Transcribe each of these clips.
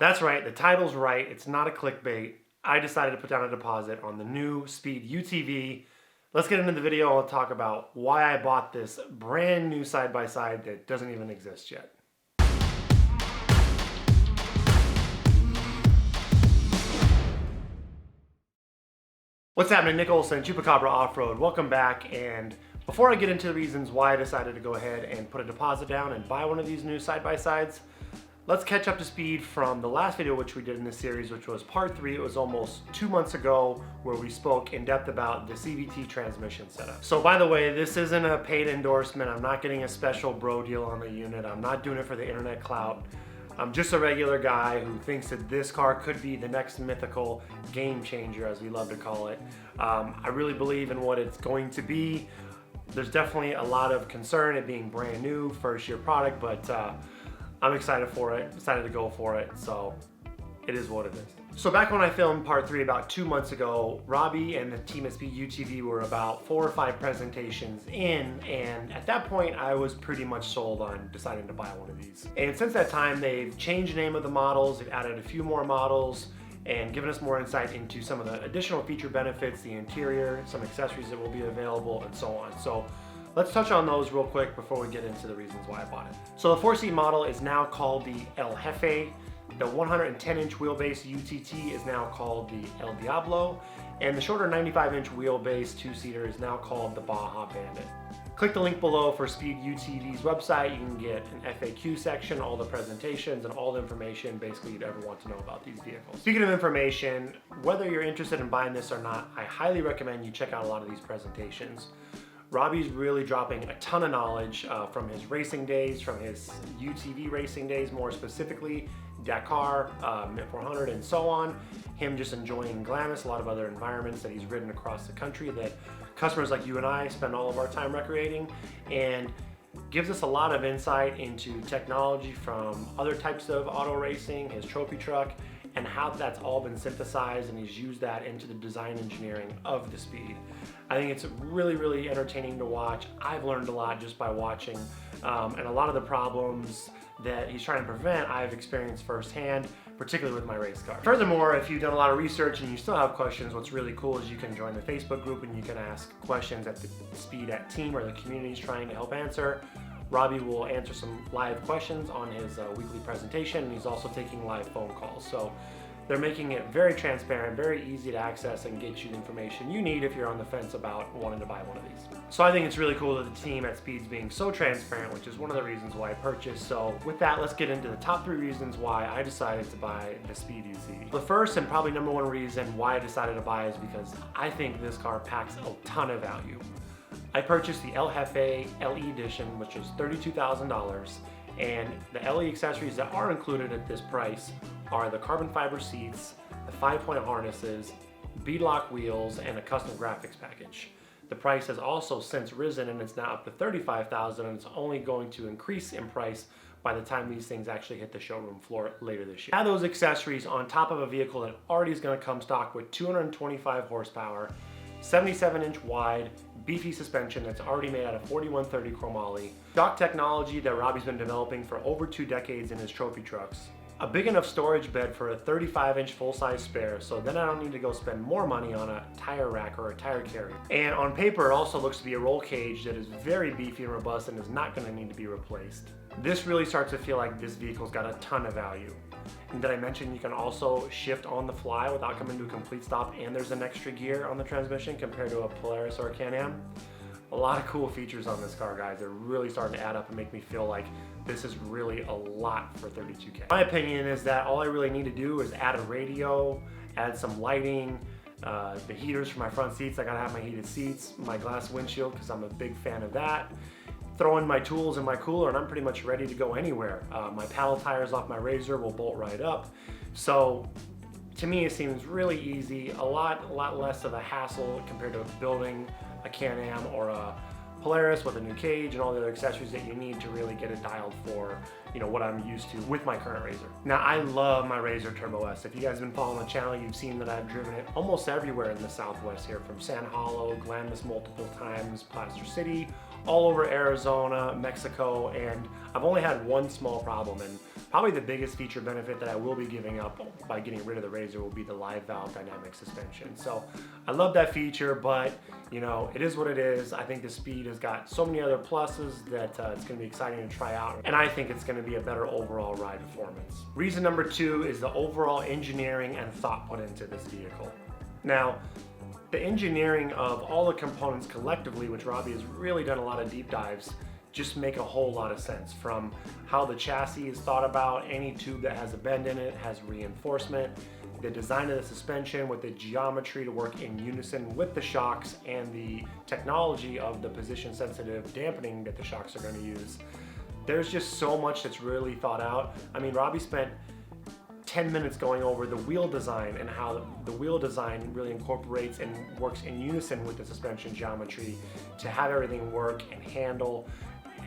That's right, the title's right. It's not a clickbait. I decided to put down a deposit on the new Speed UTV. Let's get into the video. I'll talk about why I bought this brand new side-by-side that doesn't even exist yet. What's happening? Nick Olson, Chupacabra Offroad. Welcome back. And before I get into the reasons why I decided to go ahead and put a deposit down and buy one of these new side-by-sides, let's catch up to speed from the last video which we did in this series, which was part 3. It was almost 2 months ago where we spoke in depth about the CVT transmission setup. So by the way, this isn't a paid endorsement. I'm not getting a special bro deal on the unit. I'm not doing it for the internet clout. I'm just a regular guy who thinks that this car could be the next mythical game changer, as we love to call it. I really believe in what it's going to be. There's definitely a lot of concern it being brand new, first year product, but I'm excited for it, decided to go for it, so it is what it is. So back when I filmed part 3 about 2 months ago, Robby and the team at Speed UTV were about 4 or 5 presentations in, and at that point I was pretty much sold on deciding to buy one of these. And since that time they've changed the name of the models, they've added a few more models, and given us more insight into some of the additional feature benefits, the interior, some accessories that will be available, and so on. So let's touch on those real quick before we get into the reasons why I bought it. So the 4-seat model is now called the Jefe. The 110-inch wheelbase UTT is now called the El Diablo, and the shorter 95-inch wheelbase 2-seater is now called the Baja Bandit. Click the link below for Speed UTV's website. You can get an FAQ section, all the presentations, and all the information basically you'd ever want to know about these vehicles. Speaking of information, whether you're interested in buying this or not, I highly recommend you check out a lot of these presentations. Robby's really dropping a ton of knowledge from his racing days, from his UTV racing days more specifically, Dakar, Mint 400, and so on. Him just enjoying Glamis, a lot of other environments that he's ridden across the country that customers like you and I spend all of our time recreating, and gives us a lot of insight into technology from other types of auto racing, his trophy truck, and how that's all been synthesized, and he's used that into the design engineering of the Speed. I think it's really, really entertaining to watch. I've learned a lot just by watching, and a lot of the problems that he's trying to prevent, I've experienced firsthand, particularly with my race car. Furthermore, if you've done a lot of research and you still have questions, what's really cool is you can join the Facebook group and you can ask questions at the Speed at team or the community is trying to help answer. Robby will answer some live questions on his weekly presentation, and he's also taking live phone calls. So they're making it very transparent, very easy to access, and get you the information you need if you're on the fence about wanting to buy one of these. So I think it's really cool that the team at Speed's being so transparent, which is one of the reasons why I purchased. So with that, let's get into the top 3 reasons why I decided to buy the Speed UTV. The first and probably number 1 reason why I decided to buy is because I think this car packs a ton of value. I purchased the El Jefe LE edition, which is $32,000, and the LE accessories that are included at this price are the carbon fiber seats, the 5-point harnesses, beadlock wheels, and a custom graphics package. The price has also since risen, and it's now up to $35,000, and it's only going to increase in price by the time these things actually hit the showroom floor later this year. Add those accessories on top of a vehicle that already is going to come stock with 225 horsepower, 77-inch wide, beefy suspension that's already made out of 4130 chromoly, shock technology that Robby's been developing for over 2 decades in his trophy trucks, a big enough storage bed for a 35-inch full-size spare, so then I don't need to go spend more money on a tire rack or a tire carrier. And on paper, it also looks to be a roll cage that is very beefy and robust and is not going to need to be replaced. This really starts to feel like this vehicle's got a ton of value. And did I mention you can also shift on the fly without coming to a complete stop, and there's an extra gear on the transmission compared to a Polaris or a Can-Am? A lot of cool features on this car, guys. They're really starting to add up and make me feel like this is really a lot for $32K. My opinion is that all I really need to do is add a radio, add some lighting, the heaters for my front seats. I gotta have my heated seats, my glass windshield because I'm a big fan of that. Throw in my tools in my cooler and I'm pretty much ready to go anywhere. My paddle tires off my RZR will bolt right up. So to me it seems really easy, a lot less of a hassle compared to building a Can-Am or a Polaris with a new cage and all the other accessories that you need to really get it dialed for, you know, what I'm used to with my current RZR. Now I love my RZR Turbo S. If you guys have been following the channel, you've seen that I've driven it almost everywhere in the Southwest here, from San Hollow, Glamis multiple times, Placer City, all over Arizona, Mexico, and I've only had one small problem, and Probably the biggest feature benefit that I will be giving up by getting rid of the Razor will be the live valve dynamic suspension. So I love that feature, but you know, it is what it is. I think the Speed has got so many other pluses that it's going to be exciting to try out, and I think it's going to be a better overall ride performance. Reason number 2 is the overall engineering and thought put into this vehicle. Now, the engineering of all the components collectively, which Robby has really done a lot of deep dives, just make a whole lot of sense. From how the chassis is thought about, any tube that has a bend in it has reinforcement, the design of the suspension with the geometry to work in unison with the shocks, and the technology of the position sensitive dampening that the shocks are going to use. There's just so much that's really thought out. I mean, Robby spent 10 minutes going over the wheel design and how the wheel design really incorporates and works in unison with the suspension geometry to have everything work and handle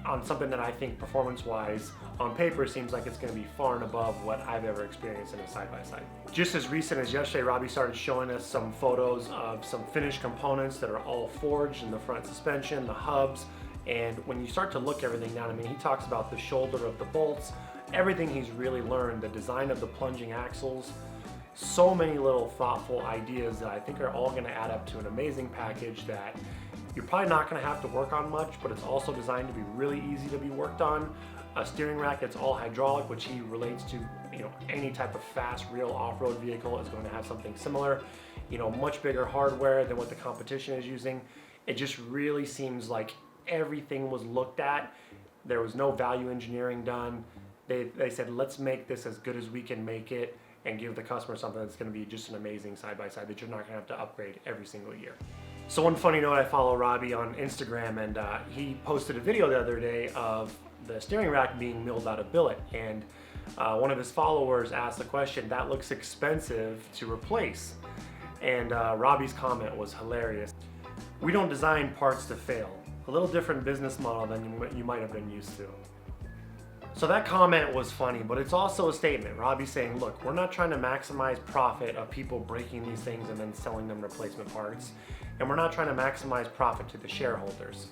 on something that I think performance-wise on paper seems like it's going to be far and above what I've ever experienced in a side-by-side. Just as recent as yesterday, Robby started showing us some photos of some finished components that are all forged in the front suspension, the hubs, and when you start to look everything down, I mean, he talks about the shoulder of the bolts, everything he's really learned, the design of the plunging axles, so many little thoughtful ideas that I think are all going to add up to an amazing package that you're probably not going to have to work on much, but it's also designed to be really easy to be worked on. A steering rack that's all hydraulic, which he relates to, you know, any type of fast, real off-road vehicle is going to have something similar. You know, much bigger hardware than what the competition is using. It just really seems like everything was looked at. There was no value engineering done. They said, let's make this as good as we can make it and give the customer something that's going to be just an amazing side-by-side that you're not going to have to upgrade every single year. So one funny note, I follow Robby on Instagram, and he posted a video the other day of the steering rack being milled out of billet, and one of his followers asked the question, that looks expensive to replace, and Robby's comment was hilarious. We don't design parts to fail. A little different business model than you might have been used to. So that comment was funny, but it's also a statement. Robby's saying, look, we're not trying to maximize profit of people breaking these things and then selling them replacement parts. And we're not trying to maximize profit to the shareholders.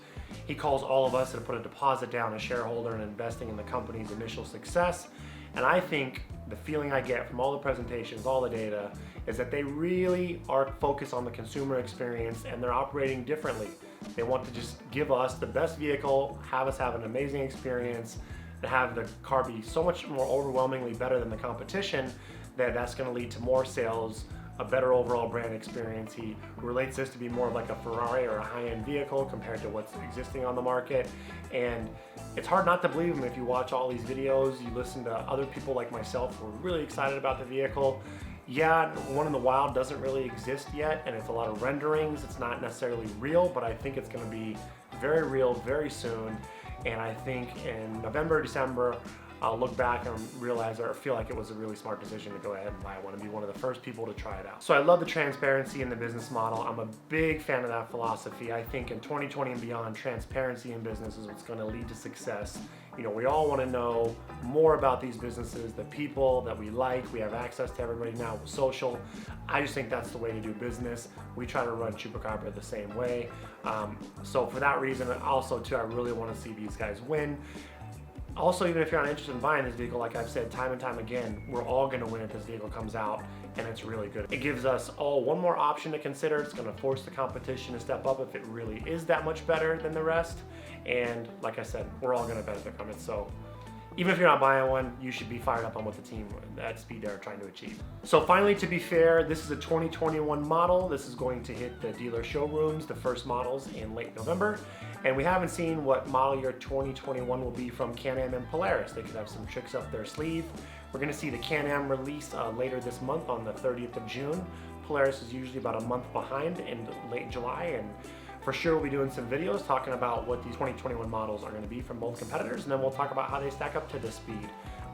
He calls all of us to put a deposit down as shareholder and investing in the company's initial success. And I think the feeling I get from all the presentations, all the data, is that they really are focused on the consumer experience and they're operating differently. They want to just give us the best vehicle, have us have an amazing experience, to have the car be so much more overwhelmingly better than the competition that's going to lead to more sales, a better overall brand experience. He relates this to be more of like a Ferrari or a high-end vehicle compared to what's existing on the market. And it's hard not to believe him if you watch all these videos, you listen to other people like myself who are really excited about the vehicle. Yeah, One in the Wild doesn't really exist yet, and it's a lot of renderings. It's not necessarily real, but I think it's going to be very real very soon. And I think in November, December, I'll look back and realize or feel like it was a really smart decision to go ahead and buy one and be one of the first people to try it out. So I love the transparency in the business model. I'm a big fan of that philosophy. I think in 2020 and beyond, transparency in business is what's going to lead to success. You know, we all want to know more about these businesses, the people that we like. We have access to everybody now with social. I just think that's the way to do business. We try to run Chupacabra the same way. So for that reason, also too, I really want to see these guys win. Also, even if you're not interested in buying this vehicle, like I've said time and time again, we're all going to win if this vehicle comes out and it's really good. It gives us all one more option to consider. It's going to force the competition to step up if it really is that much better than the rest. And like I said, we're all going to benefit from it. So even if you're not buying one, you should be fired up on what the team at Speed are trying to achieve. So finally, to be fair, this is a 2021 model. This is going to hit the dealer showrooms, the first models in late November. And we haven't seen what model year 2021 will be from Can-Am and Polaris. They could have some tricks up their sleeve. We're going to see the Can-Am release later this month on the 30th of June. Polaris is usually about a month behind in late July, and for sure we'll be doing some videos talking about what these 2021 models are going to be from both competitors, and then we'll talk about how they stack up to the Speed.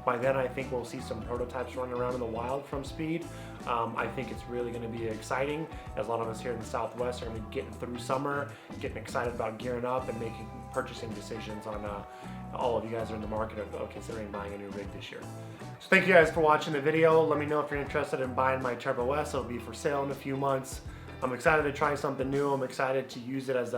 By then I think we'll see some prototypes running around in the wild from Speed. I think it's really going to be exciting, as a lot of us here in the Southwest are going to be getting through summer, getting excited about gearing up and making purchasing decisions on all of you guys are in the market of considering buying a new rig this year. So thank you guys for watching the video. Let me know if you're interested in buying my Turbo S. It'll be for sale in a few months. I'm excited to try something new. I'm excited to use it as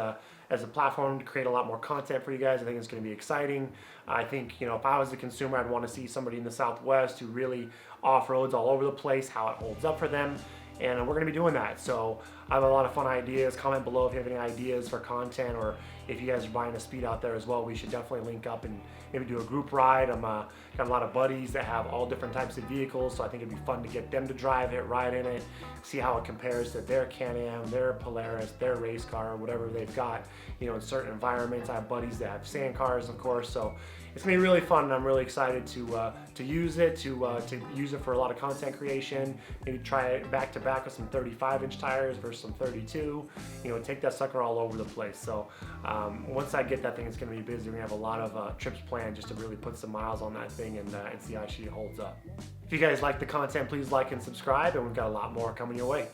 as a platform to create a lot more content for you guys. I think it's going to be exciting. I think, if I was the consumer, I'd want to see somebody in the Southwest who really off-roads all over the place, how it holds up for them. And we're going to be doing that. So I have a lot of fun ideas. Comment below if you have any ideas for content, or if you guys are buying a speed out there as well. We should definitely link up and maybe do a group ride. I'm got a lot of buddies that have all different types of vehicles, so I think it'd be fun to get them to drive it, ride in it, see how it compares to their Can-Am, their Polaris, their race car, or whatever they've got, in certain environments. I have buddies that have sand cars, of course, so it's gonna be really fun, and I'm really excited to use it, to use it for a lot of content creation. Maybe try it back to back with some 35-inch tires versus some 32. Take that sucker all over the place. So once I get that thing, it's gonna be busy. We're gonna have a lot of trips planned just to really put some miles on that thing and see how she holds up. If you guys like the content, please like and subscribe, and we've got a lot more coming your way.